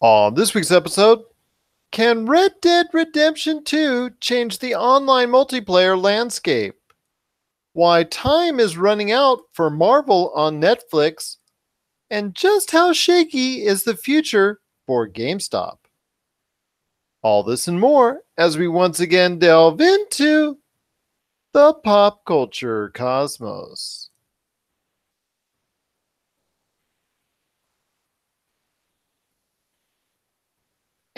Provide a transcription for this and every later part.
On this week's episode, can Red Dead Redemption 2 change the online multiplayer landscape? Why time is running out for Marvel on Netflix? And just how shaky is the future for GameStop? All this and more as we once again delve into the pop culture cosmos.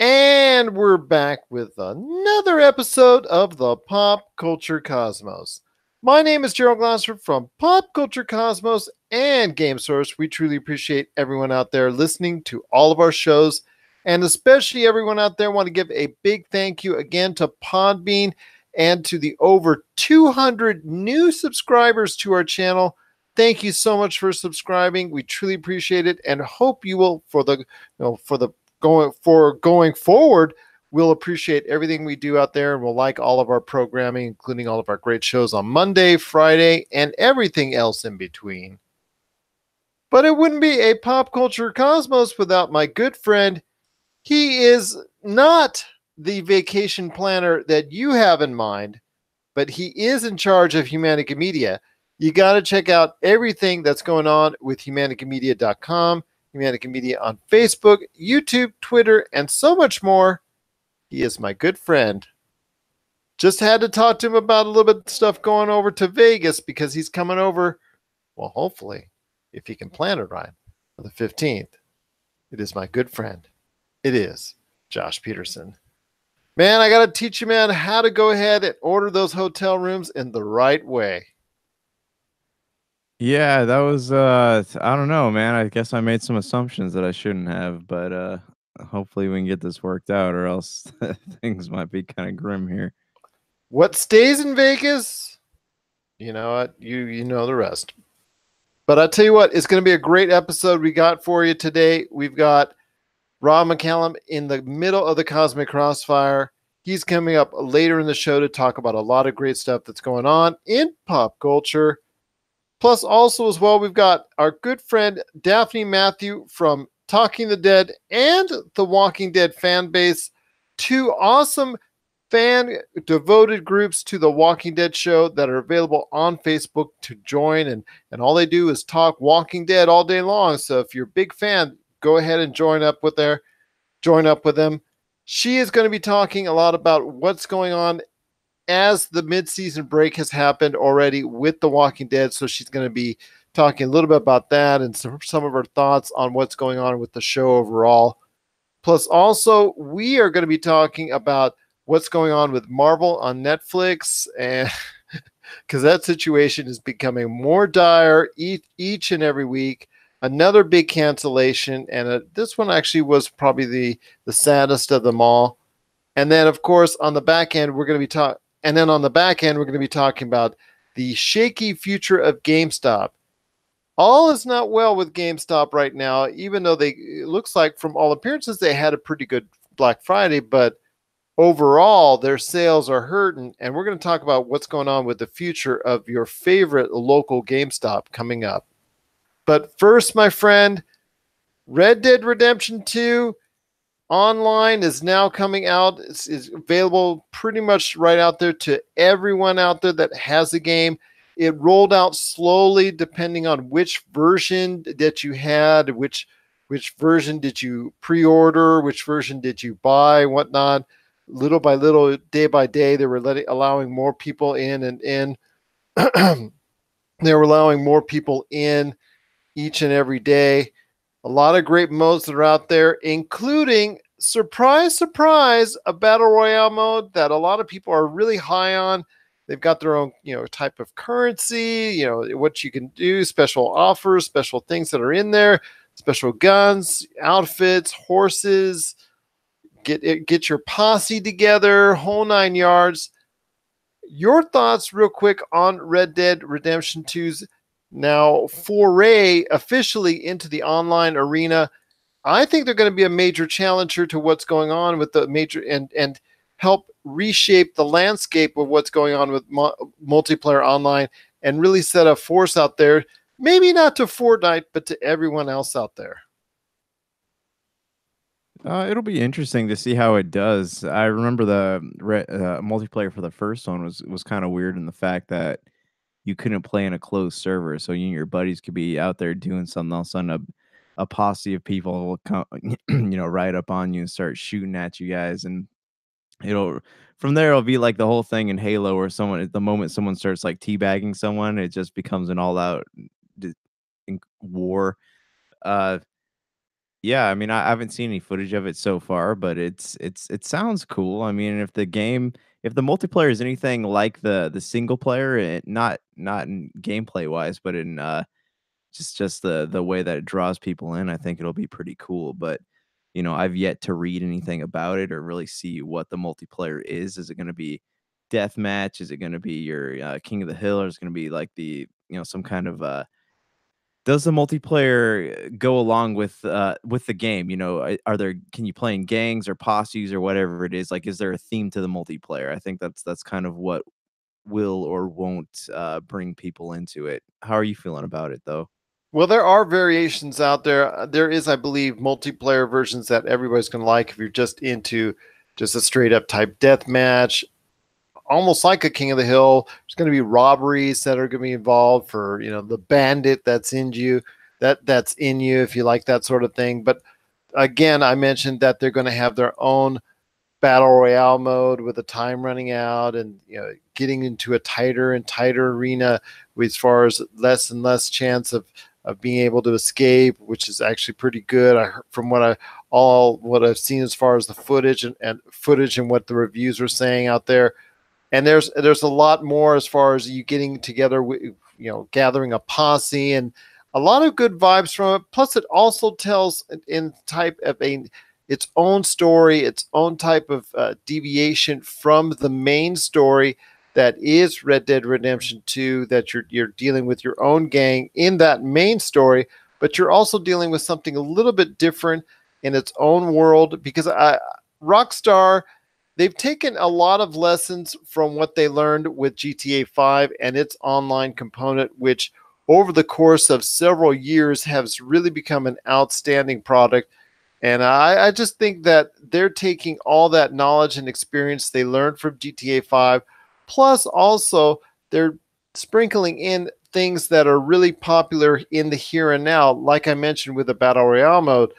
And we're back with another episode of the Pop Culture Cosmos. My name is Gerald Glassford from Pop Culture Cosmos and Game Source. We truly appreciate everyone out there listening to all of our shows, and especially everyone out there. Want to give a big thank you again to Podbean and to the over 200 new subscribers to our channel. Thank you so much for subscribing. We truly appreciate it, and hope you will going forward. We'll appreciate everything we do out there, and we'll like all of our programming, including all of our great shows on Monday, Friday, and everything else in between. But it wouldn't be a Pop Culture Cosmos without my good friend. He is not the vacation planner that you have in mind, but he is in charge of Humanica Media. You got to check out everything that's going on with humanicamedia.com, Humanica Media on Facebook, YouTube, Twitter, and so much more. He is my good friend. Just had to talk to him about a little bit of stuff going over to Vegas because he's coming over, well, hopefully, if he can plan it right, for the 15th. It is my good friend. It is Josh Peterson. Man, I got to teach you, man, how to go ahead and order those hotel rooms in the right way. Yeah, that was I don't know, man. I guess I made some assumptions that I shouldn't have, but hopefully we can get this worked out or else things might be kind of grim here. What stays in Vegas? You know what? You know the rest. But I tell you what, it's going to be a great episode we got for you today. We've got Rob McCallum in the middle of the Cosmic Crossfire. He's coming up later in the show to talk about a lot of great stuff that's going on in pop culture. Plus, also as well, we've got our good friend Daphne Matthew from Talking the Dead and the Walking Dead fan base. Two awesome fan devoted groups to the Walking Dead show that are available on Facebook to join. And all they do is talk Walking Dead all day long. So if you're a big fan, go ahead and join up with them. She is going to be talking a lot about what's going on as the mid-season break has happened already with The Walking Dead. So she's going to be talking a little bit about that and some of her thoughts on what's going on with the show overall. Plus, also, we are going to be talking about what's going on with Marvel on Netflix, and because that situation is becoming more dire each and every week. Another big cancellation, and this one actually was probably the saddest of them all. And then, of course, on the back end, we're going to be talking. And then on the back end, we're going to be talking about the shaky future of GameStop. All is not well with GameStop right now, even though it looks like from all appearances they had a pretty good Black Friday, but overall their sales are hurting. And we're going to talk about what's going on with the future of your favorite local GameStop coming up. But first, my friend, Red Dead Redemption 2 online is now coming out. It's available pretty much right out there to everyone out there that has a game. It rolled out slowly depending on which version that you had, which version did you pre-order, which version did you buy, whatnot. Little by little, day by day, they were allowing more people in and in. They were allowing more people in each and every day. A lot of great modes that are out there, including, surprise, surprise, a battle royale mode that a lot of people are really high on. They've got their own, type of currency, what you can do, special offers, special things that are in there, special guns, outfits, horses. Get your posse together, whole 9 yards. Your thoughts, real quick, on Red Dead Redemption 2's now foray officially into the online arena. I think they're going to be a major challenger to what's going on with the major and help reshape the landscape of what's going on with multiplayer online and really set a force out there, maybe not to Fortnite, but to everyone else out there. It'll be interesting to see how it does. I remember the multiplayer for the first one was kind of weird in the fact that you couldn't play in a closed server, so you and your buddies could be out there doing something. All of a sudden, a posse of people will come, right up on you and start shooting at you guys, and it'll from there it'll be like the whole thing in Halo, where someone at the moment someone starts like teabagging someone, it just becomes an all out war. Uh, Yeah, I mean, I haven't seen any footage of it so far, but it sounds cool. I mean, if the multiplayer is anything like the single player, not in gameplay wise, but in just the way that it draws people in, I think it'll be pretty cool. But I've yet to read anything about it or really see what the multiplayer is. Is it going to be deathmatch? Is it going to be your King of the Hill, or is it going to be like the some kind of does the multiplayer go along with the game? Are there can you play in gangs or posses or whatever it is? Like, is there a theme to the multiplayer? I think that's kind of what will or won't bring people into it. How are you feeling about it, though? Well, there are variations out there. There is, I believe, multiplayer versions that everybody's going to like if you're just into just a straight up type death match, almost like a King of the Hill. There's going to be robberies that are going to be involved for the bandit that's in you, that's in you if you like that sort of thing. But again, I mentioned that they're going to have their own battle royale mode with the time running out, and getting into a tighter and tighter arena as far as less and less chance of being able to escape, which is actually pretty good. I heard from what I've seen as far as the footage and what the reviews were saying out there. And there's a lot more as far as you getting together with gathering a posse, and a lot of good vibes from it. Plus, it also tells in type of its own story, its own type of deviation from the main story that is Red Dead Redemption 2, that you're dealing with your own gang in that main story, but you're also dealing with something a little bit different in its own world, because Rockstar, they've taken a lot of lessons from what they learned with GTA 5 and its online component, which over the course of several years has really become an outstanding product. And I just think that they're taking all that knowledge and experience they learned from GTA 5, plus also they're sprinkling in things that are really popular in the here and now, like I mentioned with the Battle Royale mode.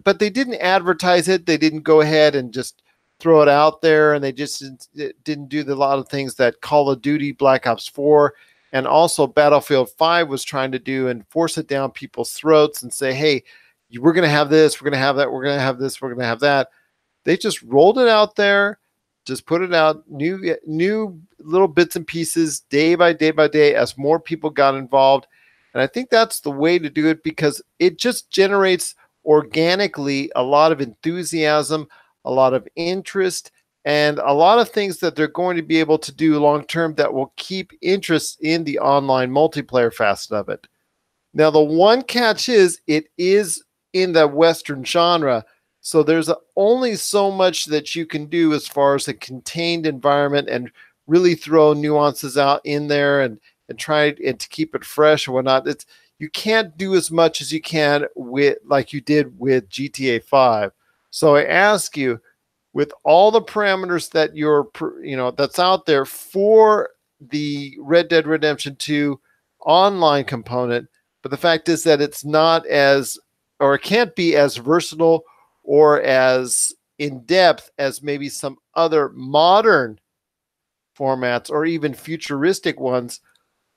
But they didn't advertise it. They didn't go ahead and just throw it out there, and they just didn't do a lot of things that Call of Duty, Black Ops 4, and also Battlefield 5 was trying to do, and force it down people's throats and say, hey, we're going to have this, we're going to have that, we're going to have this, we're going to have that. They just rolled it out there, just put it out, new little bits and pieces, day by day by day, as more people got involved. And I think that's the way to do it, because it just generates organically a lot of enthusiasm, a lot of interest, and a lot of things that they're going to be able to do long term that will keep interest in the online multiplayer facet of it. Now, the one catch is it is in the Western genre, so there's only so much that you can do as far as a contained environment and really throw nuances out in there, and try and to keep it fresh and whatnot. You can't do as much as you can with like you did with GTA 5. So I ask you, with all the parameters that that's out there for the Red Dead Redemption 2 online component, but the fact is that it's not as, or it can't be as versatile or as in depth as maybe some other modern formats or even futuristic ones.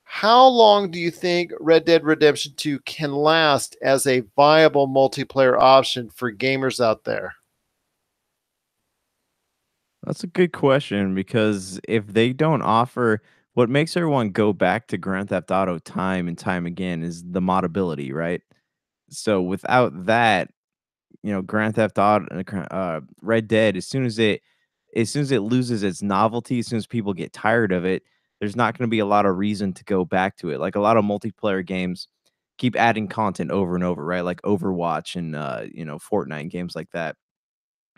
How long do you think Red Dead Redemption 2 can last as a viable multiplayer option for gamers out there? That's a good question, because if they don't offer what makes everyone go back to Grand Theft Auto time and time again is the modability, right? So without that, Grand Theft Auto, Red Dead, as soon as it loses its novelty, as soon as people get tired of it, there's not going to be a lot of reason to go back to it. Like a lot of multiplayer games keep adding content over and over, right? Like Overwatch and Fortnite and games like that.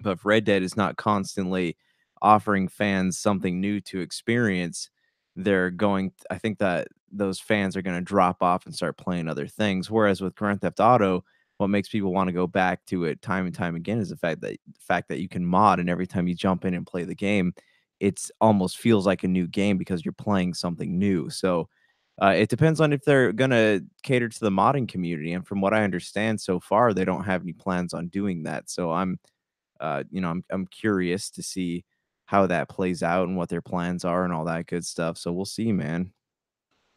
But if Red Dead is not constantly offering fans something new to experience, I think that those fans are going to drop off and start playing other things. Whereas with Grand Theft Auto, what makes people want to go back to it time and time again is the fact that you can mod, and every time you jump in and play the game, it's almost feels like a new game because you're playing something new. So it depends on if they're gonna cater to the modding community, and from what I understand so far, they don't have any plans on doing that. So I'm curious to see how that plays out and what their plans are and all that good stuff. So we'll see, man.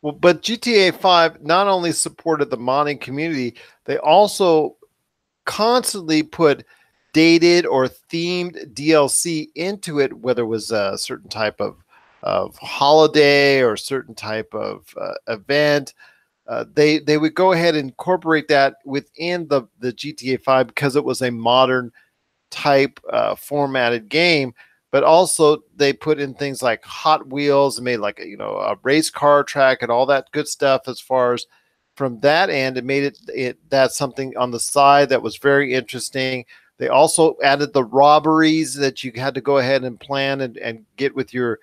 Well, but GTA 5 not only supported the modding community, they also constantly put dated or themed DLC into it, whether it was a certain type of holiday or certain type of event. They would go ahead and incorporate that within the GTA 5 because it was a modern type formatted game. But also they put in things like Hot Wheels and made like a race car track and all that good stuff. As far as from that end, it made it that's something on the side that was very interesting. They also added the robberies that you had to go ahead and plan and get with your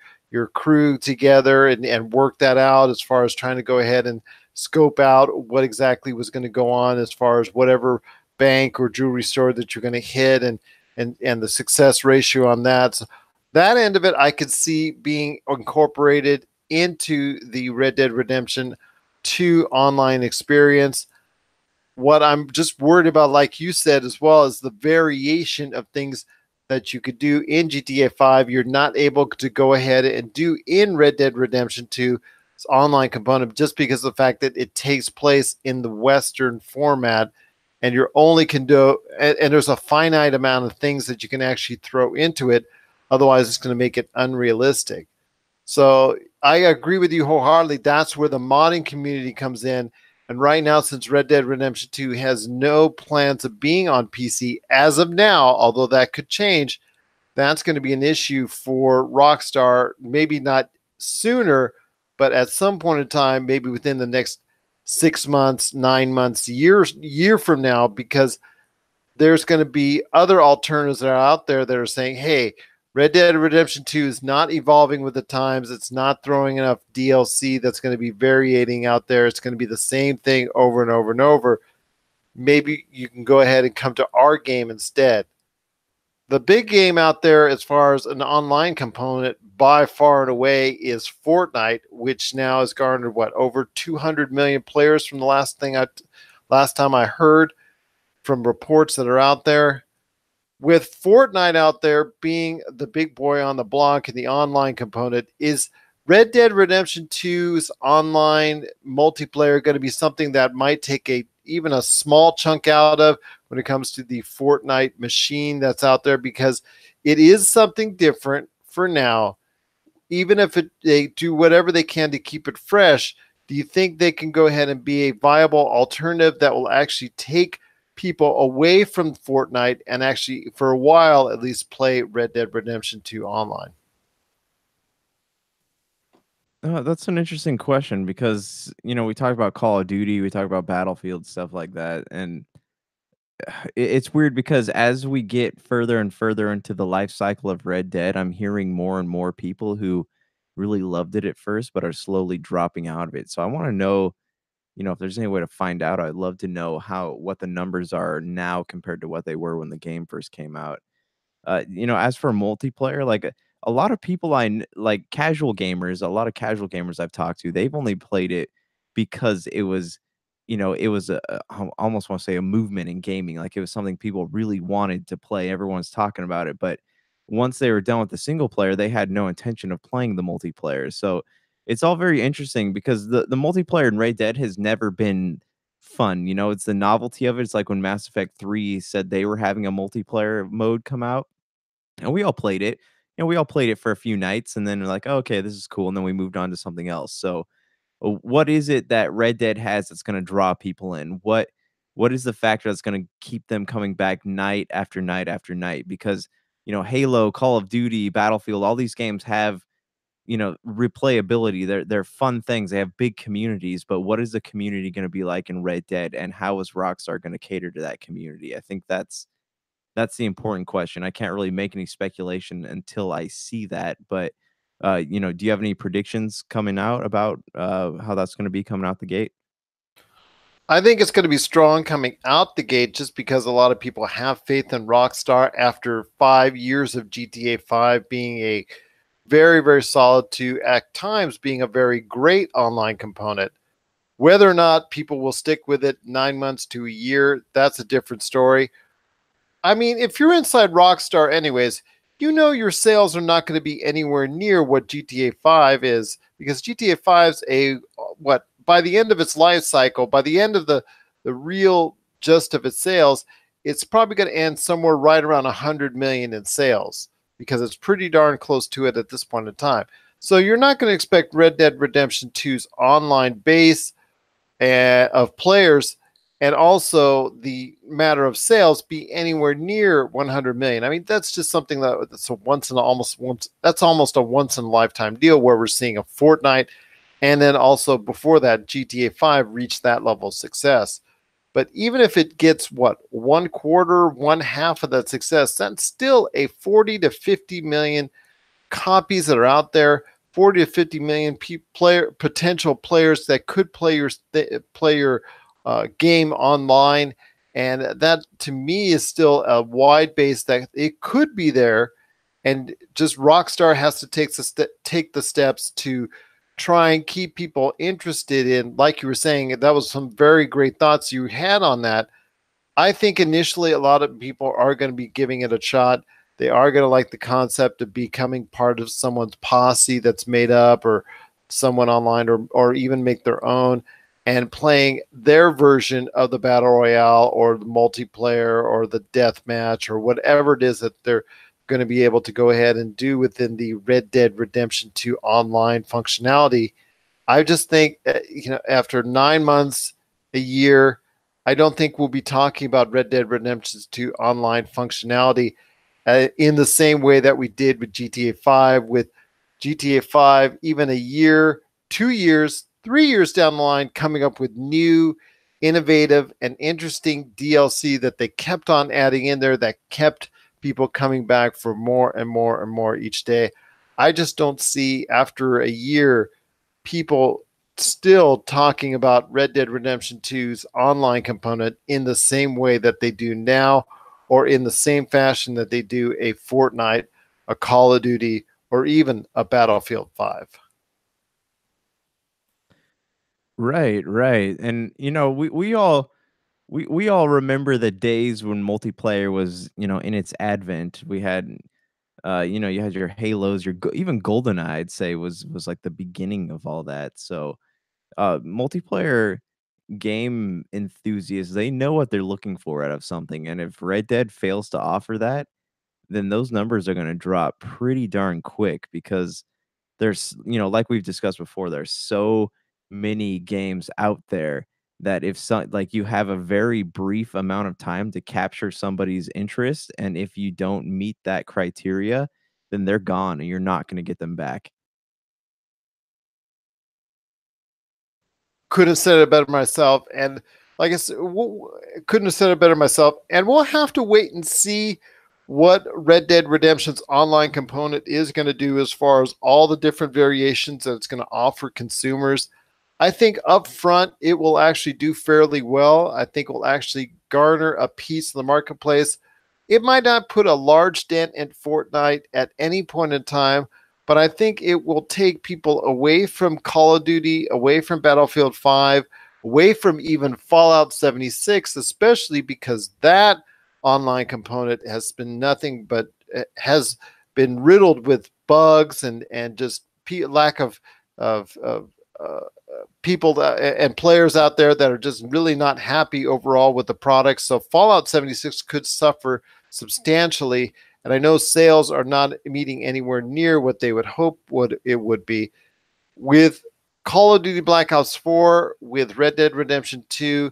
crew together and work that out, as far as trying to go ahead and scope out what exactly was going to go on, as far as whatever bank or jewelry store that you're going to hit, and the success ratio on that. So that end of it, I could see being incorporated into the Red Dead Redemption 2 online experience. What I'm just worried about, like you said as well, is the variation of things that you could do in GTA 5. You're not able to go ahead and do in Red Dead Redemption 2 online component, just because of the fact that it takes place in the Western format, and you're only can do, and there's a finite amount of things that you can actually throw into it. Otherwise, it's going to make it unrealistic. So I agree with you wholeheartedly. That's where the modding community comes in. And right now, since Red Dead Redemption 2 has no plans of being on PC as of now, although that could change, that's going to be an issue for Rockstar. Maybe not sooner, but at some point in time, maybe within the next 6 months, 9 months, year from now, because there's going to be other alternatives that are out there that are saying, hey, Red Dead Redemption 2 is not evolving with the times. It's not throwing enough DLC that's going to be variating out there. It's going to be the same thing over and over and over. Maybe you can go ahead and come to our game instead. The big game out there, as far as an online component, by far and away, is Fortnite, which now has garnered over 200 million players from the last time I heard from reports that are out there. With Fortnite out there being the big boy on the block and the online component, is Red Dead Redemption 2's online multiplayer going to be something that might take even a small chunk out of when it comes to the Fortnite machine that's out there? Because it is something different for now. Even if they do whatever they can to keep it fresh, do you think they can go ahead and be a viable alternative that will actually take people away from Fortnite and actually, for a while at least, play Red Dead Redemption 2 online? That's an interesting question because we talk about Call of Duty, we talk about Battlefield, stuff like that, and it's weird because as we get further and further into the life cycle of Red Dead, I'm hearing more and more people who really loved it at first, but are slowly dropping out of it. So I want to know, if there's any way to find out. I'd love to know what the numbers are now compared to what they were when the game first came out. As for multiplayer, like a lot of people like casual gamers, a lot of casual gamers I've talked to, they've only played it because I almost want to say a movement in gaming. Like it was something people really wanted to play. Everyone's talking about it, but once they were done with the single player, they had no intention of playing the multiplayer. So it's all very interesting because the multiplayer in Red Dead has never been fun. It's the novelty of it. It's like when Mass Effect 3 said they were having a multiplayer mode come out, and we all played it. We all played it for a few nights, and then we're like, oh, okay, this is cool. And then we moved on to something else. So, what is it that Red Dead has that's going to draw people in? What is the factor that's going to keep them coming back night after night after night? Because Halo, Call of Duty, Battlefield, all these games have replayability. They're fun things. They have big communities, but what is the community going to be like in Red Dead, and how is Rockstar going to cater to that community? I think that's the important question. I can't really make any speculation until I see that. But do you have any predictions coming out about how that's going to be coming out the gate? I think it's going to be strong coming out the gate just because a lot of people have faith in Rockstar after 5 years of GTA 5 being a very, very solid to at times being a very great online component. Whether or not people will stick with it 9 months to a year, that's a different story. I mean, if you're inside Rockstar, anyways, you know your sales are not going to be anywhere near what GTA 5 is because GTA 5's a what by the end of its life cycle, by the end of the real gist of its sales, it's probably going to end somewhere right around 100 million in sales because it's pretty darn close to it at this point in time. So you're not going to expect Red Dead Redemption 2's online base of players and also the matter of sales be anywhere near 100 million. I mean, that's just something that's almost a once in a lifetime deal where we're seeing a Fortnite, and then also before that, GTA 5 reached that level of success. But even if it gets what one quarter, one half of that success, that's still a 40 to 50 million copies that are out there. 40 to 50 million potential players that could play your game online, and that to me is still a wide base that it could be there, and just Rockstar has to take the steps to try and keep people interested in. Like you were saying, that was some very great thoughts you had on that. I think initially a lot of people are going to be giving it a shot. They are going to like the concept of becoming part of someone's posse that's made up, or someone online, or even make their own and playing their version of the battle royale or the multiplayer or the death match or whatever it is that they're going to be able to go ahead and do within the Red Dead Redemption 2 online functionality. I just think, after 9 months, a year, I don't think we'll be talking about Red Dead Redemption 2 online functionality in the same way that we did with GTA 5. With GTA 5, even a year, 2 years, 3 years down the line, coming up with new, innovative, and interesting DLC that they kept on adding in there that kept people coming back for more and more and more each day. I just don't see after a year people still talking about Red Dead Redemption 2's online component in the same way that they do now, or in the same fashion that they do a Fortnite, a Call of Duty, or even a Battlefield 5. Right, right. And we all remember the days when multiplayer was, in its advent. We had you had your Halos, even GoldenEye, I'd say was like the beginning of all that. So, multiplayer game enthusiasts, they know what they're looking for out of something, and if Red Dead fails to offer that, then those numbers are going to drop pretty darn quick because there's, like we've discussed before, there's so many games out there that if some like you have a very brief amount of time to capture somebody's interest, and if you don't meet that criteria, then they're gone and you're not going to get them back. Could have said it better myself, and like I said, couldn't have said it better myself. And we'll have to wait and see what Red Dead Redemption's online component is going to do as far as all the different variations that it's going to offer consumers. I think up front it will actually do fairly well. I think it will actually garner a piece of the marketplace. It might not put a large dent in Fortnite at any point in time, but I think it will take people away from Call of Duty, away from Battlefield 5, away from even Fallout 76, especially because that online component has been nothing but has been riddled with bugs and just lack of people and players out there that are just really not happy overall with the product. So Fallout 76 could suffer substantially, and I know sales are not meeting anywhere near what they would hope it would be. With Call of Duty Black Ops 4, with Red Dead Redemption 2,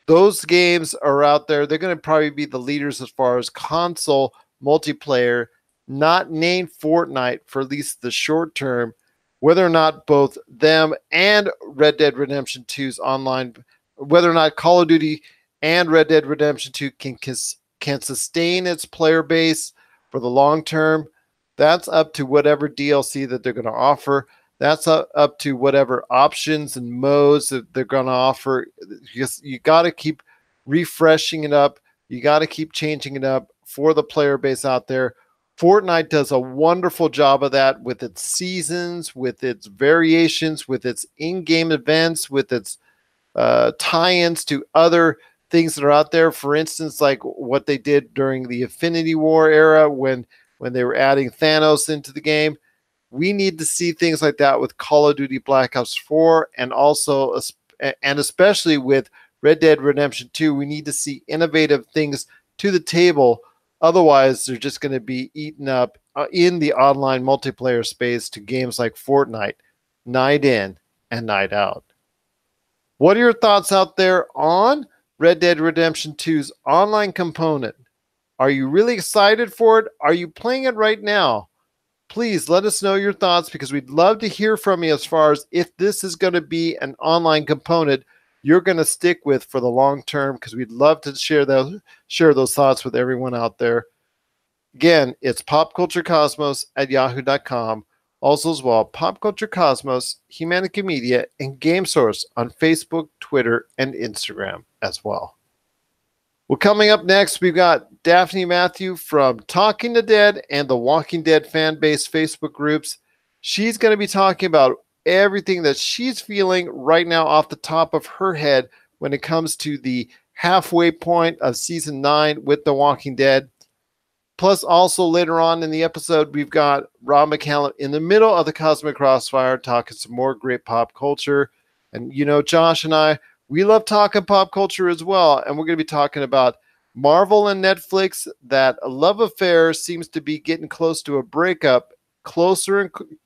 those games are out there. They're going to probably be the leaders as far as console multiplayer, not named Fortnite for at least the short term. Whether or not both them and Red Dead Redemption 2's online, whether or not Call of Duty and Red Dead Redemption 2 can sustain its player base for the long term, that's up to whatever DLC that they're going to offer. That's up to whatever options and modes that they're going to offer. You got to keep refreshing it up. You got to keep changing it up for the player base out there. Fortnite does a wonderful job of that with its seasons, with its variations, with its in-game events, with its tie-ins to other things that are out there. For instance, like what they did during the Infinity War era when they were adding Thanos into the game. We need to see things like that with Call of Duty Black Ops 4 and also and especially with Red Dead Redemption 2. We need to see innovative things to the table. Otherwise, they're just going to be eaten up in the online multiplayer space to games like Fortnite, night in and night out. What are your thoughts out there on Red Dead Redemption 2's online component? Are you really excited for it? Are you playing it right now? Please let us know your thoughts because we'd love to hear from you as far as if this is going to be an online component you're going to stick with for the long term, because we'd love to share those thoughts with everyone out there. Again, it's popculturecosmos@yahoo.com. Also as well, Pop Culture Cosmos, Humanica Media, and Game Source on Facebook, Twitter, and Instagram as well. Well, coming up next, we've got Daphne Matthew from Talking the Dead and the Walking Dead fan base Facebook groups. She's going to be talking about everything that she's feeling right now off the top of her head when it comes to the halfway point of season 9 with The Walking Dead. Plus, also later on in the episode, we've got Rob McCallum in the middle of the Cosmic Crossfire talking some more great pop culture. And, you know, Josh and I, we love talking pop culture as well, and we're going to be talking about Marvel and Netflix. That love affair seems to be getting close to a breakup,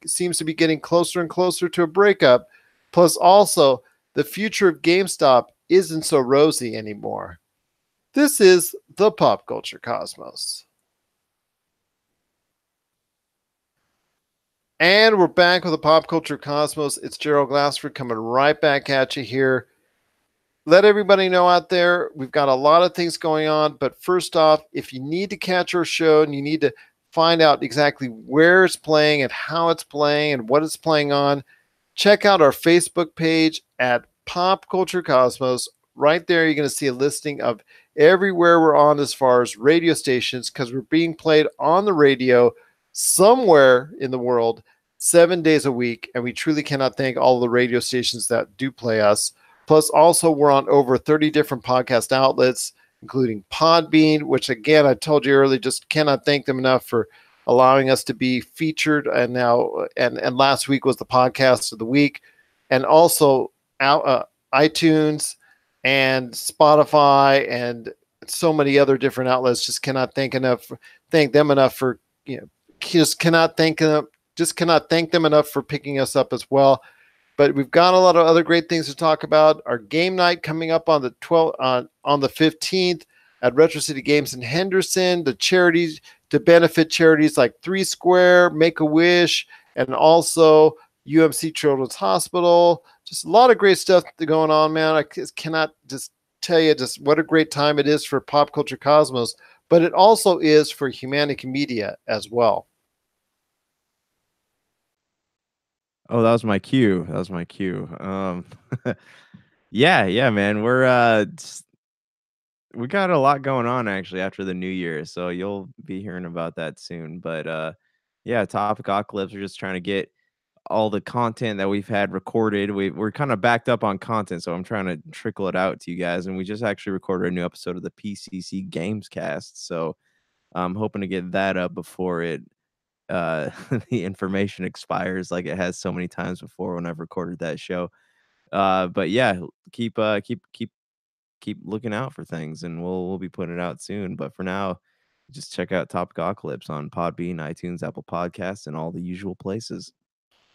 seems to be getting closer and closer to a breakup. Plus, also, the future of GameStop isn't so rosy anymore. This is the Pop Culture Cosmos. And we're back with the Pop Culture Cosmos. It's Gerald Glassford coming right back at you here. Let everybody know out there, we've got a lot of things going on. But first off, if you need to catch our show and you need to find out exactly where it's playing and how it's playing and what it's playing on, check out our Facebook page at Pop Culture Cosmos. Right there, you're going to see a listing of everywhere we're on as far as radio stations, because we're being played on the radio somewhere in the world 7 days a week. And we truly cannot thank all the radio stations that do play us. Plus, also, we're on over 30 different podcast outlets, including Podbean, which, again, I told you earlier, just cannot thank them enough for allowing us to be featured. And now, and last week was the podcast of the week. And also iTunes and Spotify and so many other different outlets. Just cannot thank them enough for, you know, just cannot thank them enough for picking us up as well. But we've got a lot of other great things to talk about. Our game night coming up on the 15th at Retro City Games in Henderson. The charities to benefit charities like 3 Square, Make-A-Wish, and also UMC Children's Hospital. Just a lot of great stuff going on, man. I cannot just tell you just what a great time it is for Pop Culture Cosmos, but it also is for Humanica Media as well. Oh, that was my cue. Yeah, man. We got a lot going on actually after the new year, so you'll be hearing about that soon. But yeah, Topicocalypse, we're just trying to get all the content that we've had recorded. We're kind of backed up on content, so I'm trying to trickle it out to you guys. And we just actually recorded a new episode of the PCC Games Cast, so I'm hoping to get that up before the information expires, like it has so many times before when I've recorded that show. But yeah, keep looking out for things, and we'll be putting it out soon. But for now, just check out Topicocalypse on Podbean, iTunes, Apple Podcasts, and all the usual places,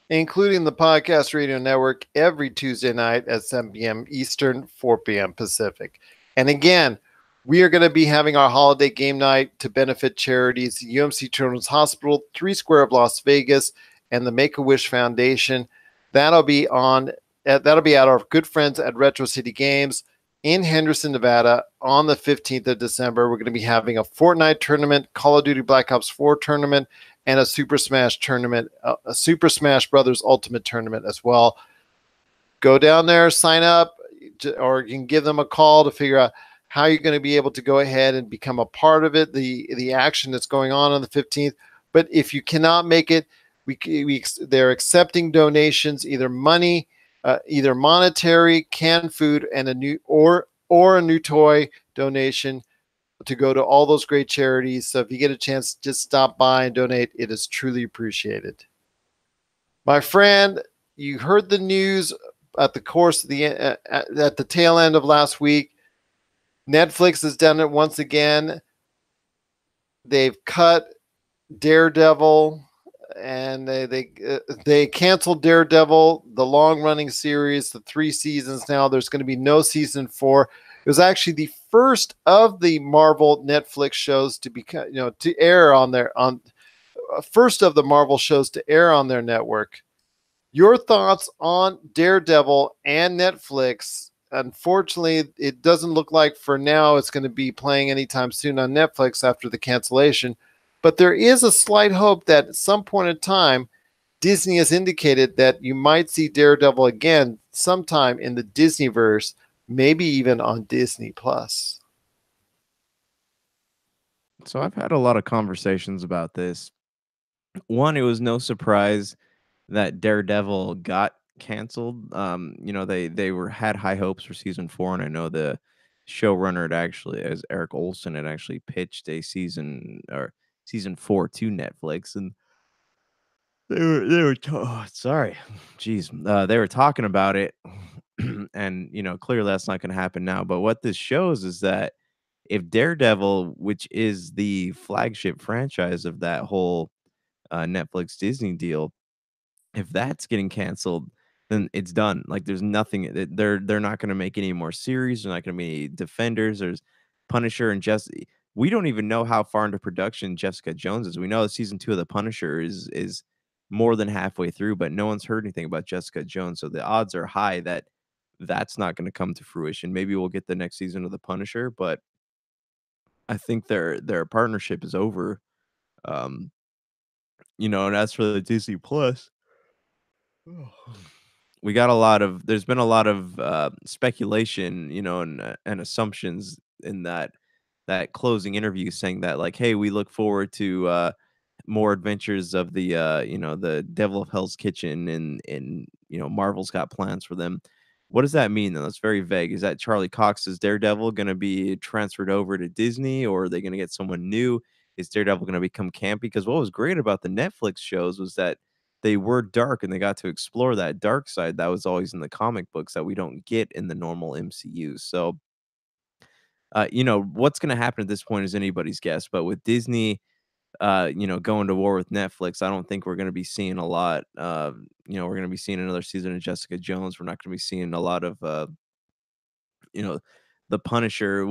including the Podcast Radio Network every Tuesday night at 7 p.m. Eastern, 4 p.m. Pacific. And again, we are going to be having our holiday game night to benefit charities, UMC Children's Hospital, 3 Square of Las Vegas, and the Make-A-Wish Foundation. That'll be at our good friends at Retro City Games in Henderson, Nevada on the 15th of December. We're going to be having a Fortnite tournament, Call of Duty Black Ops 4 tournament, and a Super Smash tournament, a Super Smash Brothers Ultimate tournament as well. Go down there, sign up, or you can give them a call to figure out how you're going to be able to go ahead and become a part of it, the action that's going on the 15th. But if you cannot make it, they're accepting donations, either money, either monetary, canned food, and a new or a new toy donation to go to all those great charities. So if you get a chance, just stop by and donate. It is truly appreciated. My friend, you heard the news at the course of at the tail end of last week. Netflix has done it once again. They've cut Daredevil, and they canceled Daredevil, the long-running series, the 3 seasons now. There's going to be no season 4. It was actually the first of the Marvel Netflix shows to be, to air on first of the Marvel shows to air on their network. Your thoughts on Daredevil and Netflix? Unfortunately, it doesn't look like for now it's going to be playing anytime soon on Netflix after the cancellation. But there is a slight hope that at some point in time, Disney has indicated that you might see Daredevil again sometime in the Disneyverse, maybe even on Disney Plus. So I've had a lot of conversations about this. One, it was no surprise that Daredevil got canceled. They had high hopes for season 4, and I know the showrunner had actually, as Eric Olson, had actually pitched a season 4 to Netflix, and they were sorry, jeez, they were talking about it, and clearly that's not going to happen now. But what this shows is that if Daredevil, which is the flagship franchise of that whole Netflix Disney deal, if that's getting canceled, then it's done. Like there's nothing they're not going to make any more series. They're not going to be Defenders. There's Punisher and Jesse. We don't even know how far into production Jessica Jones is. We know that season 2 of The Punisher is more than halfway through, but no one's heard anything about Jessica Jones. So the odds are high that that's not going to come to fruition. Maybe we'll get the next season of The Punisher, but I think their partnership is over. And as for the Disney Plus, there's been a lot of speculation, and assumptions in that closing interview, saying that like, hey, we look forward to more adventures of the Devil of Hell's Kitchen, and Marvel's got plans for them. What does that mean, though? That's very vague. Is that Charlie Cox's Daredevil going to be transferred over to Disney, or are they going to get someone new? Is Daredevil going to become campy? Because what was great about the Netflix shows was that they were dark, and they got to explore that dark side that was always in the comic books that we don't get in the normal MCU. So, what's going to happen at this point is anybody's guess. But with Disney, going to war with Netflix, I don't think we're going to be seeing a lot. We're going to be seeing another season of Jessica Jones. We're not going to be seeing a lot of, the Punisher.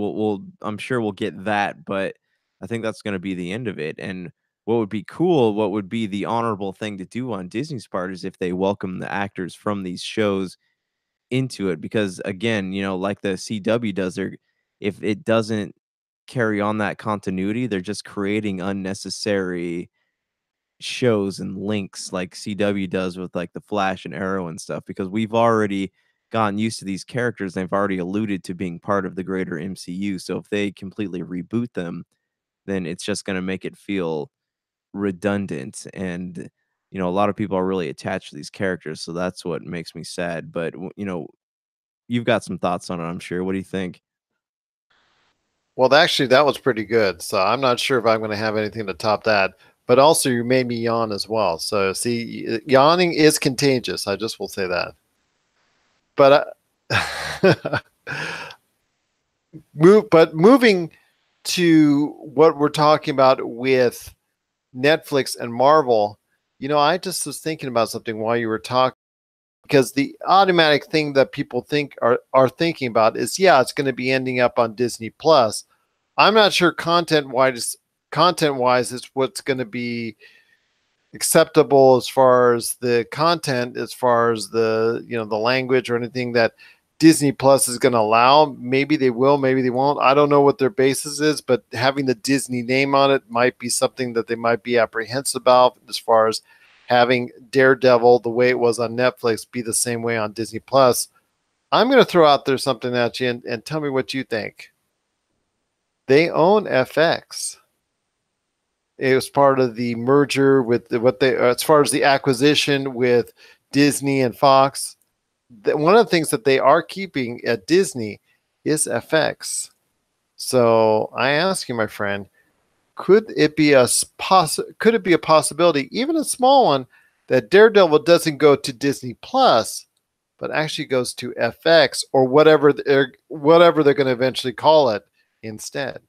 I'm sure we'll get that, but I think that's going to be the end of it. And what would be cool, what would be the honorable thing to do on Disney's part is if they welcome the actors from these shows into it, because again, like the CW does, if it doesn't carry on that continuity, they're just creating unnecessary shows and links like CW does with like the Flash and Arrow and stuff, because we've already gotten used to these characters. They've already alluded to being part of the greater MCU. So if they completely reboot them, then it's just going to make it feel redundant. And a lot of people are really attached to these characters, so that's what makes me sad. But you've got some thoughts on it, I'm sure. What do you think? Well, actually, that was pretty good. So I'm not sure if I'm going to have anything to top that. But also, you made me yawn as well. So see, yawning is contagious. I just will say that. But moving to what we're talking about with Netflix and Marvel, I just was thinking about something while you were talking, because the automatic thing that people are thinking about is, yeah, it's going to be ending up on Disney Plus. I'm not sure content wise is what's going to be acceptable as far as the content, as far as the the language or anything that Disney Plus is going to allow. Maybe they will, maybe they won't. I don't know what their basis is, but having the Disney name on it might be something that they might be apprehensive about as far as having Daredevil the way it was on Netflix be the same way on Disney Plus. I'm going to throw out there something at you and tell me what you think. They own FX. It was part of the merger with as far as the acquisition with Disney and Fox. One of the things that they are keeping at Disney is FX. So I ask you, my friend, could it be a possibility, even a small one, that Daredevil doesn't go to Disney Plus, but actually goes to FX or whatever they're going to eventually call it instead?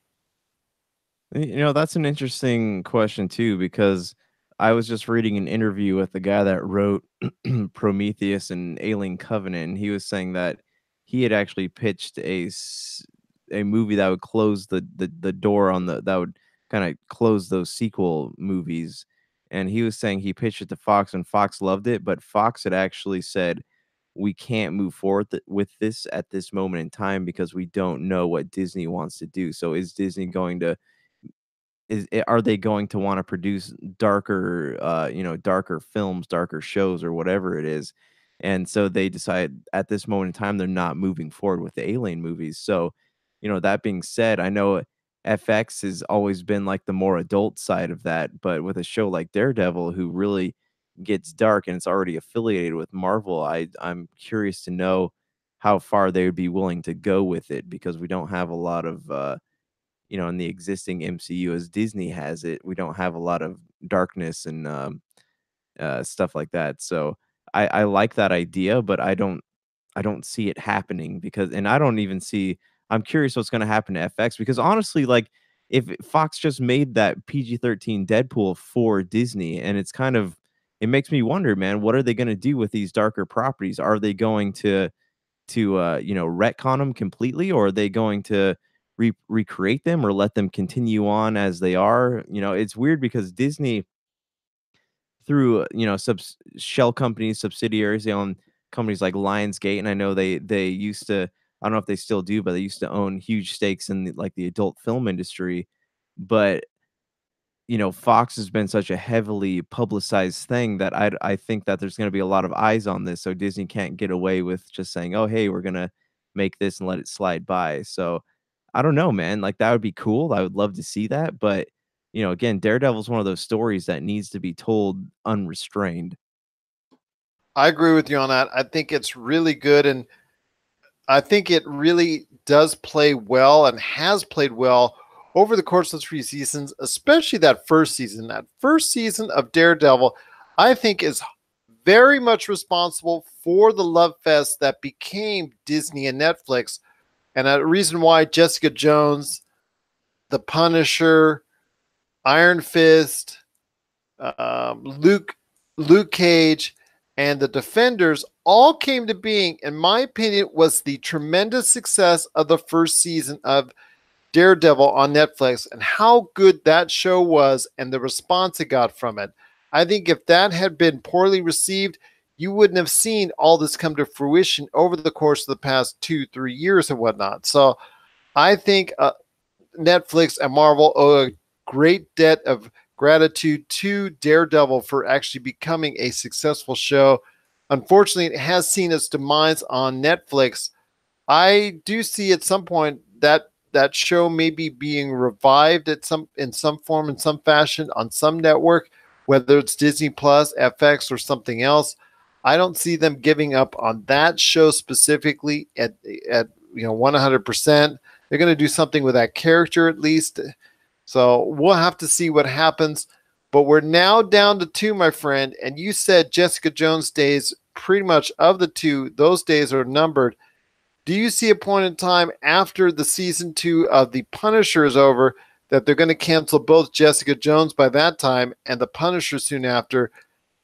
That's an interesting question too, because I was just reading an interview with the guy that wrote Prometheus and Alien Covenant, and he was saying that he had actually pitched a movie that would close the door on that would kind of close those sequel movies. And he was saying he pitched it to Fox and Fox loved it, but Fox had actually said we can't move forward with this at this moment in time because we don't know what Disney wants to do. So is Disney going to are they going to wanna produce darker, darker films, darker shows, or whatever it is? And so they decide at this moment in time, they're not moving forward with the Alien movies. So, that being said, I know FX has always been, like, the more adult side of that, but with a show like Daredevil, who really gets dark and it's already affiliated with Marvel, I'm curious to know how far they would be willing to go with it because we don't have a lot of, in the existing MCU as Disney has it, we don't have a lot of darkness and stuff like that. So I like that idea, but I don't see it happening because, and I don't even see. I'm curious what's going to happen to FX because honestly, like if Fox just made that PG-13 Deadpool for Disney, and it makes me wonder, man, what are they going to do with these darker properties? Are they going to retcon them completely, or are they going to recreate them or let them continue on as they are? It's weird because Disney, through shell companies, subsidiaries, they own companies like Lionsgate, and I know they used to. I don't know if they still do, but they used to own huge stakes in the adult film industry. But Fox has been such a heavily publicized thing that I think that there's going to be a lot of eyes on this, so Disney can't get away with just saying, "Oh, hey, we're gonna make this and let it slide by." So I don't know, man. Like that would be cool. I would love to see that, but again, Daredevil's one of those stories that needs to be told unrestrained. I agree with you on that. I think it's really good, and I think it really does play well and has played well over the course of 3 seasons, especially that first season. That first season of Daredevil, I think, is very much responsible for the love fest that became Disney and Netflix. And a reason why Jessica Jones, The Punisher, Iron Fist, Luke Cage, and the Defenders all came to being, in my opinion, was the tremendous success of the first season of Daredevil on Netflix and how good that show was and the response it got from it. I think if that had been poorly received, you wouldn't have seen all this come to fruition over the course of the past 2-3 years and whatnot. So I think Netflix and Marvel owe a great debt of gratitude to Daredevil for actually becoming a successful show. Unfortunately, it has seen its demise on Netflix. I do see at some point that show maybe being revived in some form, in some fashion, on some network, whether it's Disney Plus, FX, or something else. I don't see them giving up on that show specifically at 100%. They're going to do something with that character at least. So we'll have to see what happens. But we're now down to two, my friend. And you said Jessica Jones days, pretty much of the two, those days are numbered. Do you see a point in time after the season 2 of The Punisher is over that they're going to cancel both Jessica Jones by that time and The Punisher soon after?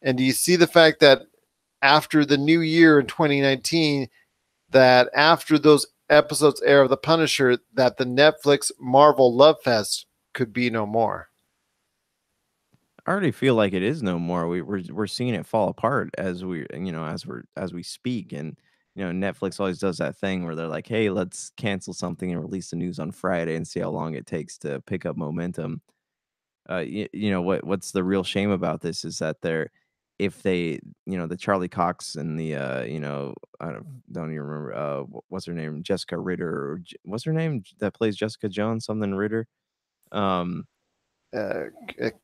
And do you see the fact that after the new year in 2019, that after those episodes air of The Punisher, that the Netflix Marvel Love Fest could be no more? I already feel like it is no more. We're seeing it fall apart as we speak, and Netflix always does that thing where they're like, hey, let's cancel something and release the news on Friday and see how long it takes to pick up momentum. What's the real shame about this is that if they, the Charlie Cox and the, I don't even remember, what's her name? Jessica Ritter, or what's her name that plays Jessica Jones, something Ritter? Um,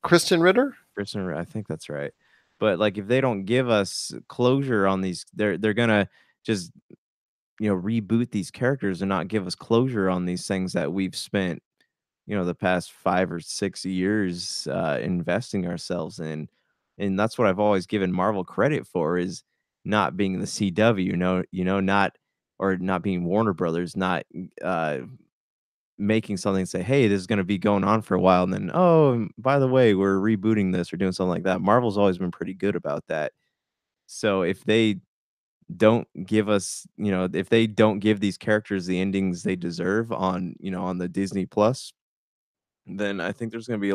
Kristen Ritter? Kristen, I think that's right. But like, if they don't give us closure on these, they're gonna just, reboot these characters and not give us closure on these things that we've spent, the past 5 or 6 years investing ourselves in. And that's what I've always given Marvel credit for, is not being the CW, not being Warner Brothers, not making something say, hey, this is going to be going on for a while. And then, oh, by the way, we're rebooting this or doing something like that. Marvel's always been pretty good about that. So if they don't give us, if they don't give these characters the endings they deserve on the Disney Plus, then I think there's going to be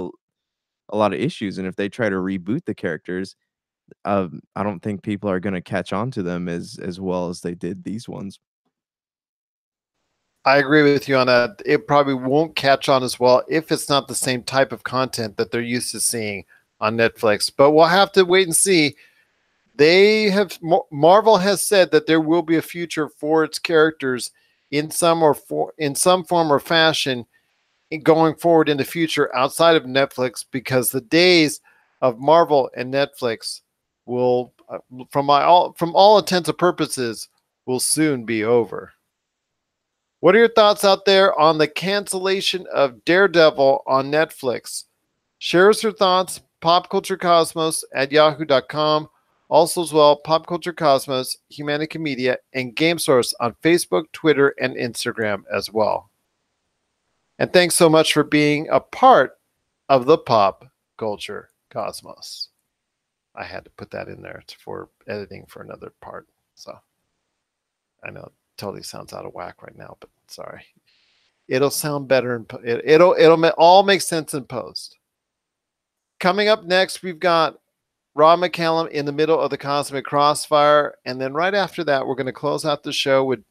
a lot of issues. And if they try to reboot the characters, I don't think people are going to catch on to them as well as they did these ones. I agree with you on that. It probably won't catch on as well if it's not the same type of content that they're used to seeing on Netflix. But we'll have to wait and see. Marvel has said that there will be a future for its characters in some form or fashion going forward in the future outside of Netflix, because the days of Marvel and Netflix will, from all intents and purposes, will soon be over. What are your thoughts out there on the cancellation of Daredevil on Netflix? Share us your thoughts, popculturecosmos@yahoo.com. Also as well, Pop Culture Cosmos, Humanica Media, and Game Source on Facebook, Twitter, and Instagram as well. And thanks so much for being a part of the Pop Culture Cosmos. I had to put that in there for editing for another part. So I know it totally sounds out of whack right now, but sorry. It'll sound better. It'll all make sense in post. Coming up next, we've got Rob McCallum in the middle of the Cosmic Crossfire. And then right after that, we're going to close out the show with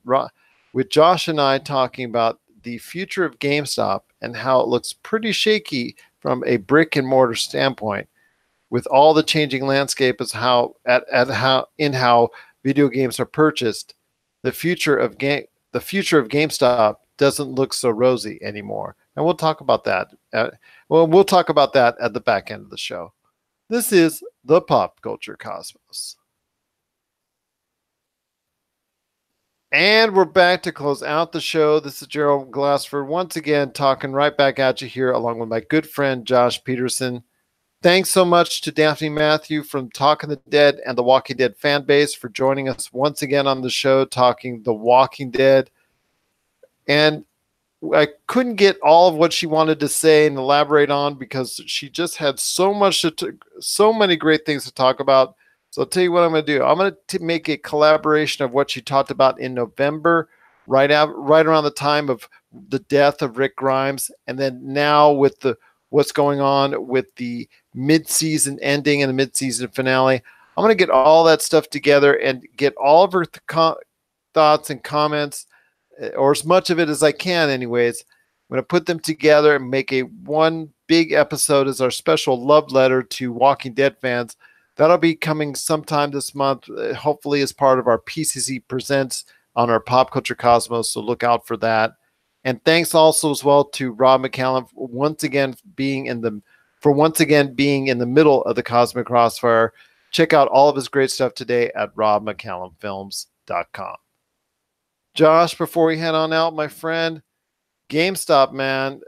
Josh and I talking about the future of GameStop and how it looks pretty shaky from a brick and mortar standpoint, with all the changing landscape as how video games are purchased. The future of GameStop doesn't look so rosy anymore. And we'll talk about that. We'll talk about that at the back end of the show. This is the Pop Culture Cosmos. And we're back to close out the show. This is Gerald Glassford once again talking right back at you here along with my good friend Josh Peterson. Thanks so much to Daphne Matthew from Talking the Dead and the Walking Dead fan base for joining us once again on the show talking The Walking Dead. And I couldn't get all of what she wanted to say and elaborate on because she just had so many great things to talk about. So I'll tell you what I'm going to do. I'm going to make a collaboration of what she talked about in November, right around the time of the death of Rick Grimes, and then now with what's going on with the mid-season ending and the mid-season finale. I'm going to get all that stuff together and get all of her thoughts and comments, or as much of it as I can anyways. I'm going to put them together and make one big episode as our special love letter to Walking Dead fans. That'll be coming sometime this month, hopefully as part of our PCC Presents on our Pop Culture Cosmos, so look out for that. And thanks also as well to Rob McCallum for once again being in the middle of the Cosmic Crossfire. Check out all of his great stuff today at robmccallumfilms.com. Josh, before we head on out, my friend, GameStop, man,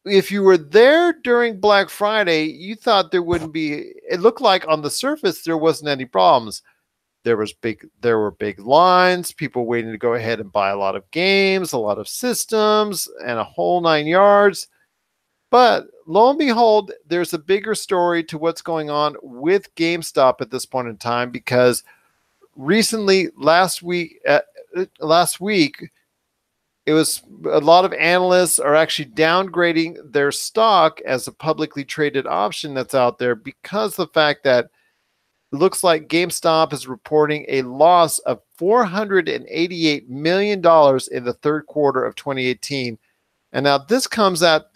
if you were there during Black Friday, you thought it looked like on the surface there wasn't any problems. There were big lines, people waiting to go ahead and buy a lot of games, a lot of systems, and a whole 9 yards. But lo and behold, there's a bigger story to what's going on with GameStop at this point in time, because recently, last week, it was a lot of analysts are actually downgrading their stock as a publicly traded option that's out there because of the fact that it looks like GameStop is reporting a loss of $488 million in the third quarter of 2018. And now this comes about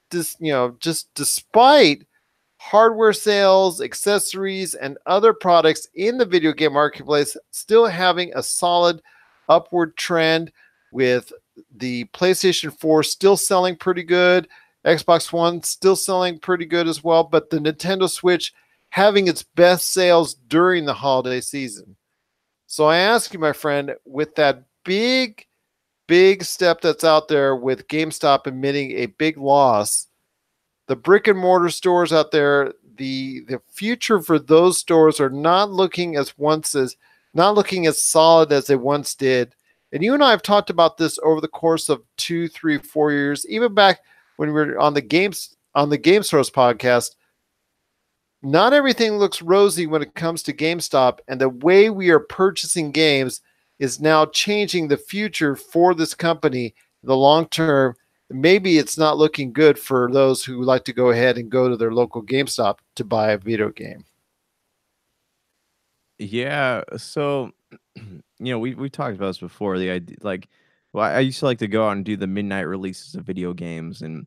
this, just despite hardware sales, accessories, and other products in the video game marketplace still having a solid upward trend, with the PlayStation 4 still selling pretty good, Xbox One still selling pretty good as well, but the Nintendo Switch having its best sales during the holiday season. So I ask you, my friend, with that big step that's out there with GameStop admitting a big loss, the brick and mortar stores out there, the future for those stores are not looking as solid as they once did. And you and I have talked about this over the course of 2, 3, 4 years, even back when we were on the Game Source podcast. Not everything looks rosy when it comes to GameStop, and the way we are purchasing games is now changing the future for this company in the long term. Maybe it's not looking good for those who like to go ahead and go to their local GameStop to buy a video game. Yeah, so we talked about this before. The idea, like, well, I used to like to go out and do the midnight releases of video games, and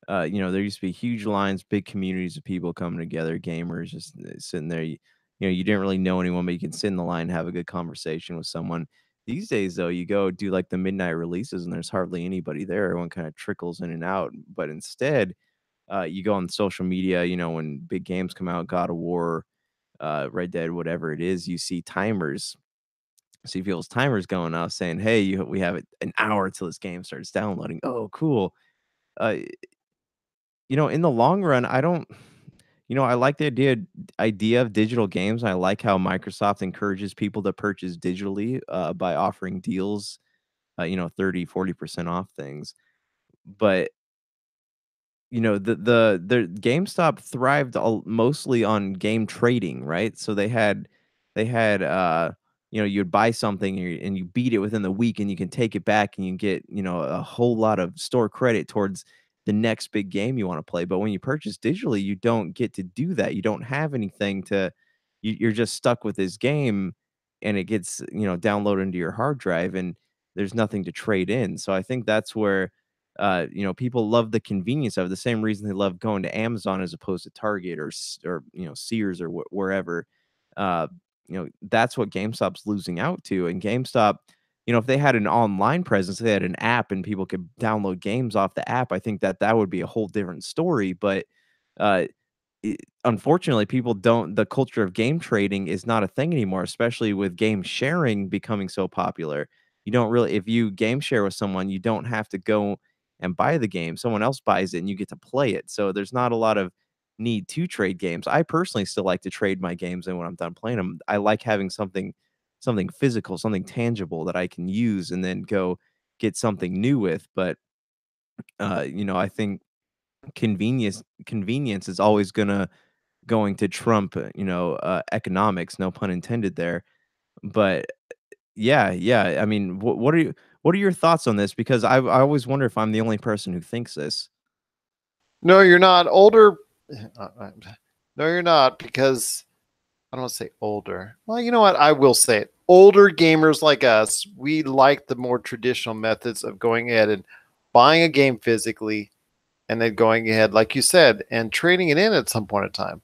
there used to be huge lines, big communities of people coming together, gamers just sitting there. You didn't really know anyone, but you can sit in the line and have a good conversation with someone. These days, though, you go do like the midnight releases, and there's hardly anybody there. Everyone kind of trickles in and out. But instead, you go on social media. When big games come out, God of War, Red Dead, whatever it is, you see timers. See people's timers going off saying, "Hey, we have an hour till this game starts downloading." Oh, cool. Uh, in the long run, I don't. I like the idea of digital games. I like how Microsoft encourages people to purchase digitally by offering deals, 30, 40% off things. But the GameStop thrived mostly on game trading, right? So they had you'd buy something and you beat it within the week, and you can take it back and you get a whole lot of store credit towards the next big game you want to play. But when you purchase digitally, you don't get to do that. You don't have anything you're just stuck with this game, and it gets downloaded into your hard drive, and there's nothing to trade in. So I think that's where people love the convenience of it, the same reason they love going to Amazon as opposed to Target or Sears or wherever. Uh, that's what GameStop's losing out to. And GameStop, if they had an online presence, they had an app and people could download games off the app, I think that would be a whole different story. But uh, unfortunately, people don't. The culture of game trading is not a thing anymore, especially with game sharing becoming so popular. You don't really, if you game share with someone, you don't have to go and buy the game. Someone else buys it and you get to play it. So there's not a lot of need to trade games. I personally still like to trade my games, and when I'm done playing them, I like having something physical, something tangible that I can use and then go get something new with. But I think convenience is always going to trump, economics, no pun intended there. But yeah. I mean, what are your thoughts on this? Because I always wonder if I'm the only person who thinks this. No, you're not. Older. No, you're not, because I don't want to say older. Well, you know what? I will say it. Older gamers like us, we like the more traditional methods of going ahead and buying a game physically and then going ahead, like you said, and trading it in at some point in time.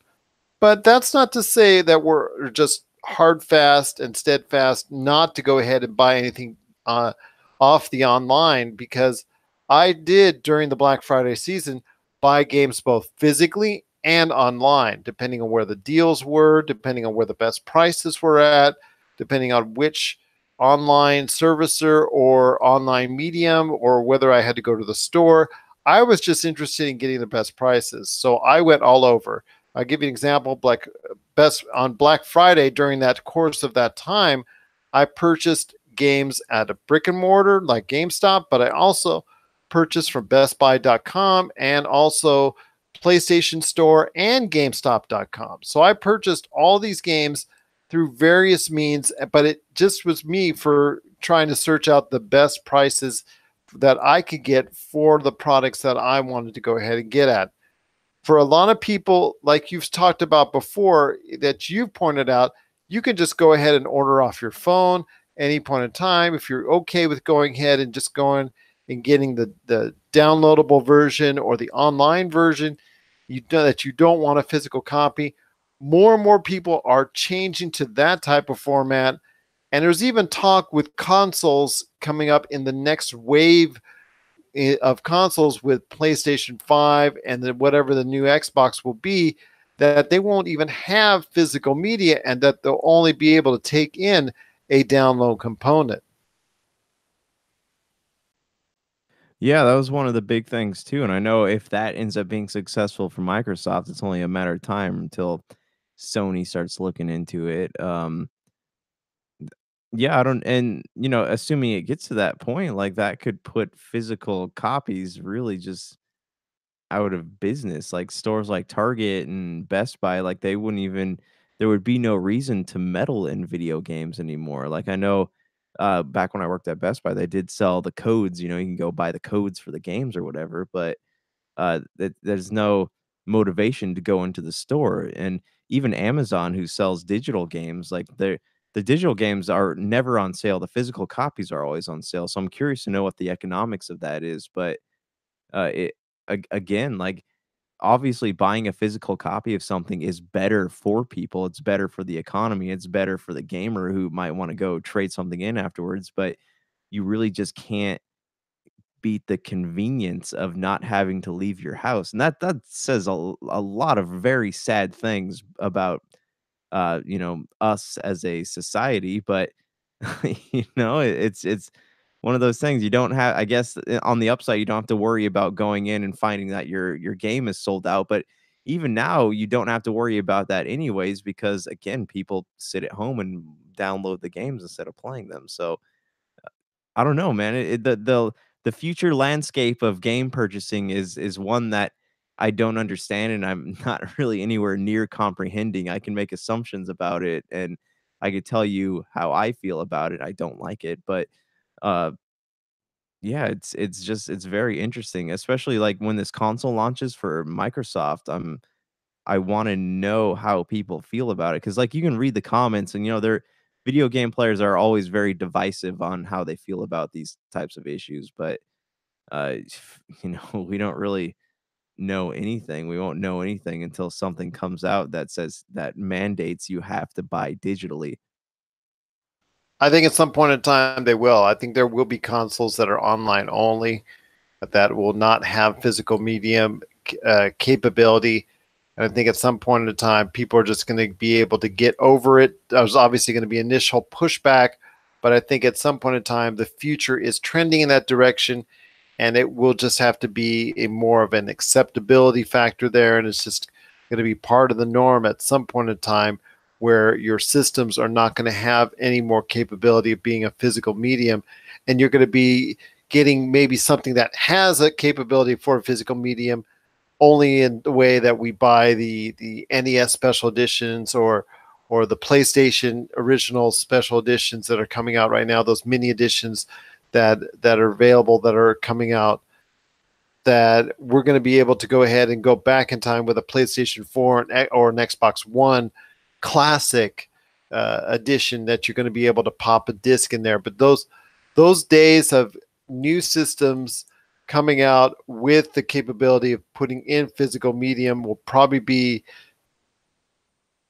But that's not to say that we're just hard, fast, and steadfast not to go ahead and buy anything off the online, because I did during the Black Friday season buy games both physically and online, depending on where the deals were, depending on where the best prices were at, depending on which online servicer or online medium, or whether I had to go to the store. I was just interested in getting the best prices. So I went all over. I'll give you an example. On Black Friday, during that course of that time, I purchased games at a brick and mortar like GameStop, but I also purchased from BestBuy.com and also PlayStation Store and GameStop.com. So I purchased all these games through various means, but it just was me for trying to search out the best prices that I could get for the products that I wanted to go ahead and get at. For a lot of people, like you've talked about before, that you've pointed out, you can just go ahead and order off your phone any point in time. If you're okay with going ahead and just going and getting the downloadable version or the online version, you know that you don't want a physical copy. More and more people are changing to that type of format. And there's even talk with consoles coming up in the next wave of consoles with PlayStation 5 and then whatever the new Xbox will be, that they won't even have physical media and that they'll only be able to take in a download component. Yeah, that was one of the big things too. And I know if that ends up being successful for Microsoft, it's only a matter of time until Sony starts looking into it. Yeah, I don't, and assuming it gets to that point, like that could put physical copies really just out of business. Like stores like Target and Best Buy, like they wouldn't even, there would be no reason to meddle in video games anymore. Like I know back when I worked at Best Buy, they did sell the codes, you can go buy the codes for the games or whatever, but there's no motivation to go into the store. And even Amazon, who sells digital games, like the digital games are never on sale. The physical copies are always on sale. So I'm curious to know what the economics of that is. But it again, like obviously buying a physical copy of something is better for people. It's better for the economy. It's better for the gamer who might want to go trade something in afterwards. But you really just can't beat the convenience of not having to leave your house. And that says a lot of very sad things about us as a society, but it's one of those things. You don't have, I guess, on the upside, you don't have to worry about going in and finding that your game is sold out. But even now, you don't have to worry about that anyways, because again, people sit at home and download the games instead of playing them. So I don't know, man. The future landscape of game purchasing is one that I don't understand, and I'm not really anywhere near comprehending. I can make assumptions about it, and I could tell you how I feel about it. I don't like it, but uh, yeah, it's very interesting, especially like when this console launches for Microsoft. I wanna know how people feel about it because, like, you can read the comments and, they're video game players are always very divisive on how they feel about these types of issues, but, uh, we don't really know anything. We won't know anything until something comes out that says that mandates you have to buy digitally. I think at some point in time they will. I think there will be consoles that are online only that will not have physical medium capability. And I think at some point in time, people are just going to be able to get over it. There's obviously going to be initial pushback, but I think at some point in time, the future is trending in that direction, and it will just have to be a more of an acceptability factor there, and it's just going to be part of the norm at some point in time where your systems are not going to have any more capability of being a physical medium, and you're going to be getting maybe something that has a capability for a physical medium only in the way that we buy the NES special editions or the PlayStation original special editions that are coming out right now, those mini editions that are available that are coming out, that we're going to be able to go ahead and go back in time with a PlayStation 4 or an Xbox One classic edition that you're going to be able to pop a disc in there. But those days of new systems coming out with the capability of putting in physical medium will probably be,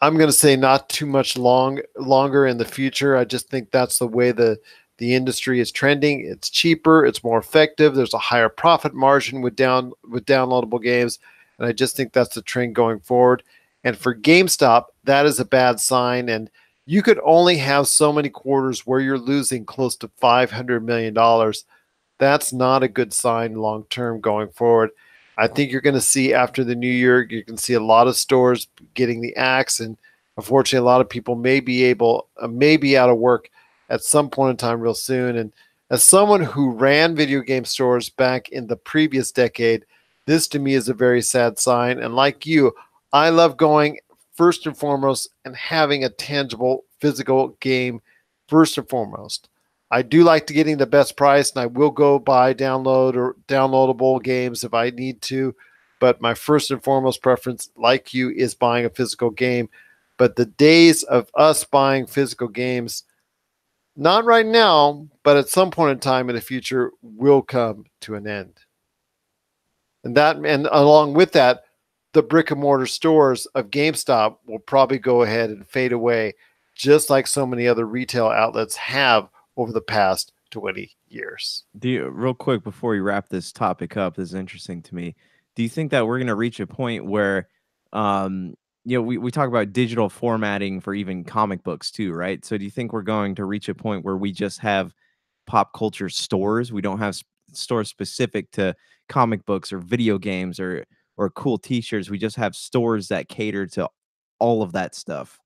I'm going to say, not too much longer in the future. I just think that's the way the industry is trending. It's cheaper, it's more effective. There's a higher profit margin with downloadable games, and I just think that's the trend going forward. And for GameStop, that is a bad sign. And you could only have so many quarters where you're losing close to $500 million. That's not a good sign long term going forward. I think you're going to see after the new year, you can see a lot of stores getting the axe, and unfortunately, a lot of people may be out of work at some point in time real soon. And as someone who ran video game stores back in the previous decade, this to me is a very sad sign. And like you, I love going first and foremost and having a tangible physical game first and foremost. I do like to getting the best price, and I will go buy downloadable games if I need to. but my first and foremost preference, like you, is buying a physical game. But the days of us buying physical games, not right now, but at some point in time in the future, will come to an end. And along with that, the brick and mortar stores of GameStop will probably go ahead and fade away, just like so many other retail outlets have over the past 20 years. Real quick before we wrap this topic up, this is interesting to me. Do you think that we're going to reach a point where, we talk about digital formatting for even comic books too, right? So do you think we're going to reach a point where we just have pop culture stores? We don't have stores specific to comic books or video games or cool T-shirts. We just have stores that cater to all of that stuff.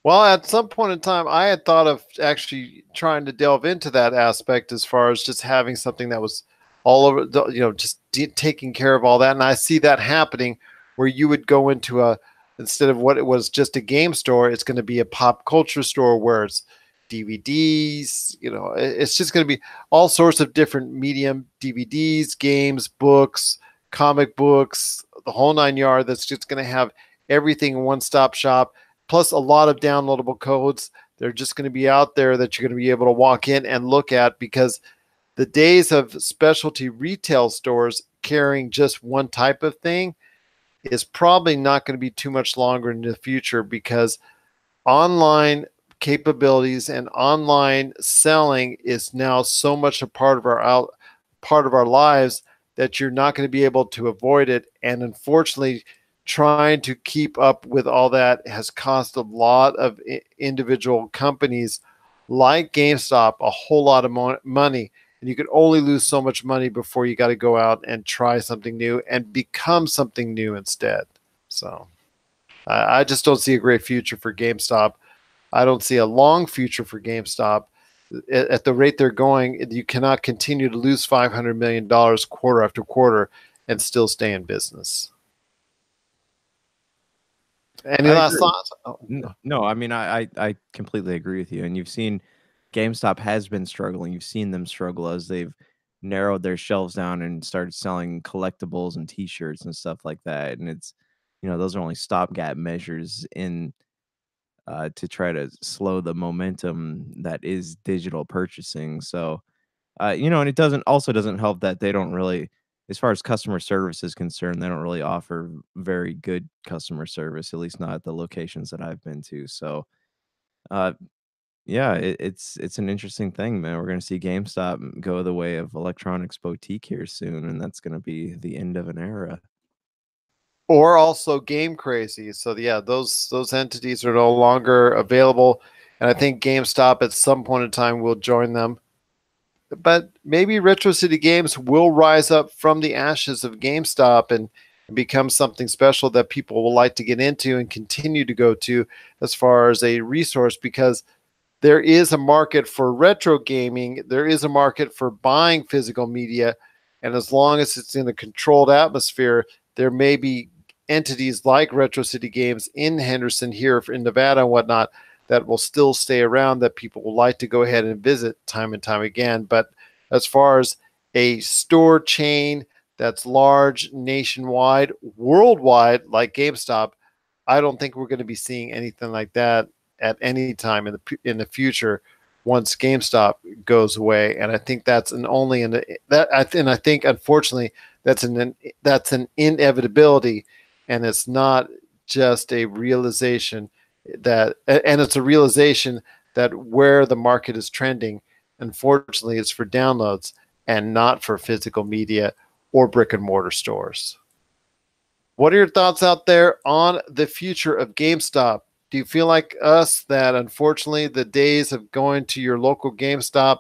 Well, at some point in time, I had thought of actually trying to delve into that aspect as far as just having something that was all over, just taking care of all that. And I see that happening where you would go into instead of what it was just a game store, it's going to be a pop culture store where it's DVDs, it's just going to be all sorts of different medium, DVDs, games, books, comic books, the whole nine yard. That's just going to have everything in one-stop shop, plus a lot of downloadable codes. They're just going to be out there that you're going to be able to walk in and look at, because the days of specialty retail stores carrying just one type of thing is probably not going to be too much longer in the future, because online capabilities and online selling is now so much a part of our lives that you're not going to be able to avoid it. And unfortunately, trying to keep up with all that has cost a lot of individual companies like GameStop a whole lot of money. And you can only lose so much money before you got to go out and try something new and become something new instead. So I just don't see a great future for GameStop. I don't see a long future for GameStop. At the rate they're going, you cannot continue to lose $500 million quarter after quarter and still stay in business. Any last thoughts? Oh. No, I mean, I completely agree with you. And you've seen GameStop has been struggling. You've seen them struggle as they've narrowed their shelves down and started selling collectibles and T-shirts and stuff like that. And it's, those are only stopgap measures to try to slow the momentum that is digital purchasing. So, and it doesn't help that they don't really, as far as customer service is concerned, they don't really offer very good customer service, at least not at the locations that I've been to. So, yeah, it's an interesting thing, man. We're going to see GameStop go the way of electronics boutique here soon, and that's going to be the end of an era. Or also Game Crazy. So yeah, those entities are no longer available, and I think GameStop at some point in time will join them. But maybe Retro City Games will rise up from the ashes of GameStop and become something special that people will like to get into and continue to go to as far as a resource, because there is a market for retro gaming. There is a market for buying physical media. And as long as it's in a controlled atmosphere, there may be entities like Retro City Games in Henderson here in Nevada and whatnot that will still stay around, that people will like to go ahead and visit time and time again. But as far as a store chain that's large, nationwide, worldwide, like GameStop, I don't think we're going to be seeing anything like that at any time in the future once GameStop goes away. And I think that's I think unfortunately that's an inevitability, and it's not just a realization it's a realization that where the market is trending, unfortunately, is for downloads and not for physical media or brick and mortar stores. What are your thoughts out there on the future of GameStop? Do you feel like us that unfortunately the days of going to your local GameStop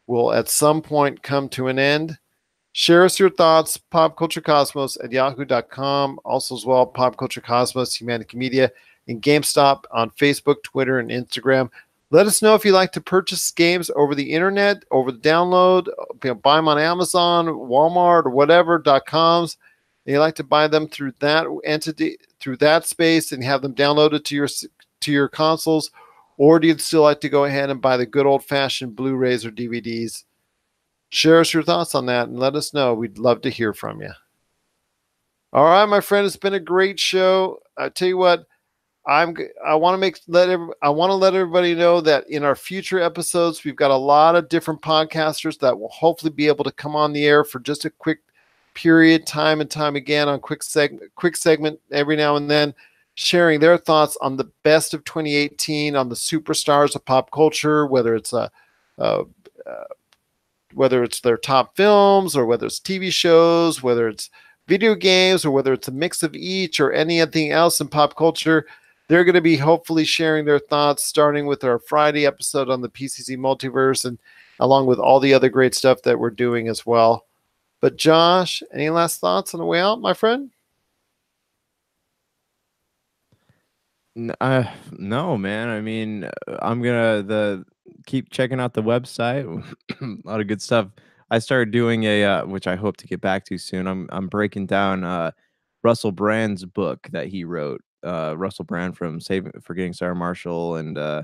will at some point come to an end? Share us your thoughts, popculturecosmos@yahoo.com. Also as well, Pop Culture Cosmos, Humanity Media, and GameStop on Facebook, Twitter, and Instagram. Let us know if you like to purchase games over the internet, over the download, buy them on Amazon, Walmart, or whatever.coms. And you like to buy them through that entity, through that space, and have them downloaded to your consoles, or do you still like to go ahead and buy the good old-fashioned Blu-rays or DVDs? Share us your thoughts on that and let us know. We'd love to hear from you. All right, my friend, it's been a great show. I tell you what, I want to let everybody know that in our future episodes, we've got a lot of different podcasters that will hopefully be able to come on the air for just a quick period, time and time again on quick segment every now and then, sharing their thoughts on the best of 2018, on the superstars of pop culture, whether it's uh, whether it's their top films or whether it's TV shows, whether it's video games or whether it's a mix of each or anything else in pop culture. They're going to be hopefully sharing their thoughts starting with our Friday episode on the PCC multiverse and along with all the other great stuff that we're doing as well. But Josh, any last thoughts on the way out, my friend? No, man. I mean, I'm gonna keep checking out the website. A lot of good stuff. I started doing which I hope to get back to soon. I'm breaking down Russell Brand's book that he wrote. Russell Brand from Forgetting Sarah Marshall and uh,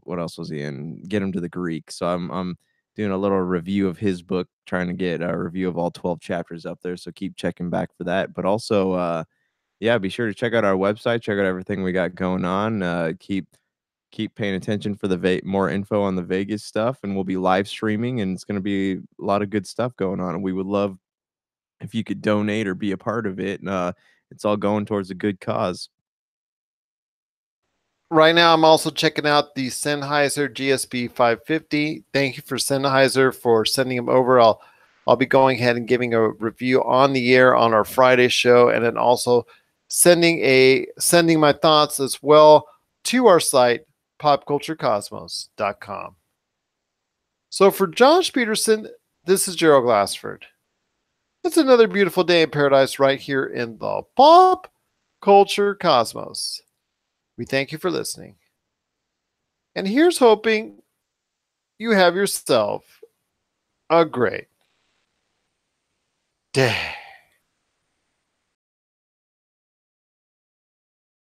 what else was he in? Get Him to the Greek. So I'm doing a little review of his book, trying to get a review of all 12 chapters up there. So keep checking back for that. But also, yeah, be sure to check out our website, check out everything we got going on. Keep paying attention for the more info on the Vegas stuff, and we'll be live streaming, and it's going to be a lot of good stuff going on. And we would love if you could donate or be a part of it. It's all going towards a good cause. Right now, I'm also checking out the Sennheiser GSP 550. Thank you for Sennheiser for sending them over. I'll be going ahead and giving a review on the air on our Friday show, and then also sending my thoughts as well to our site, popculturecosmos.com. So for Josh Peterson, this is Gerald Glassford. It's another beautiful day in paradise right here in the Pop Culture Cosmos. We thank you for listening. And here's hoping you have yourself a great day.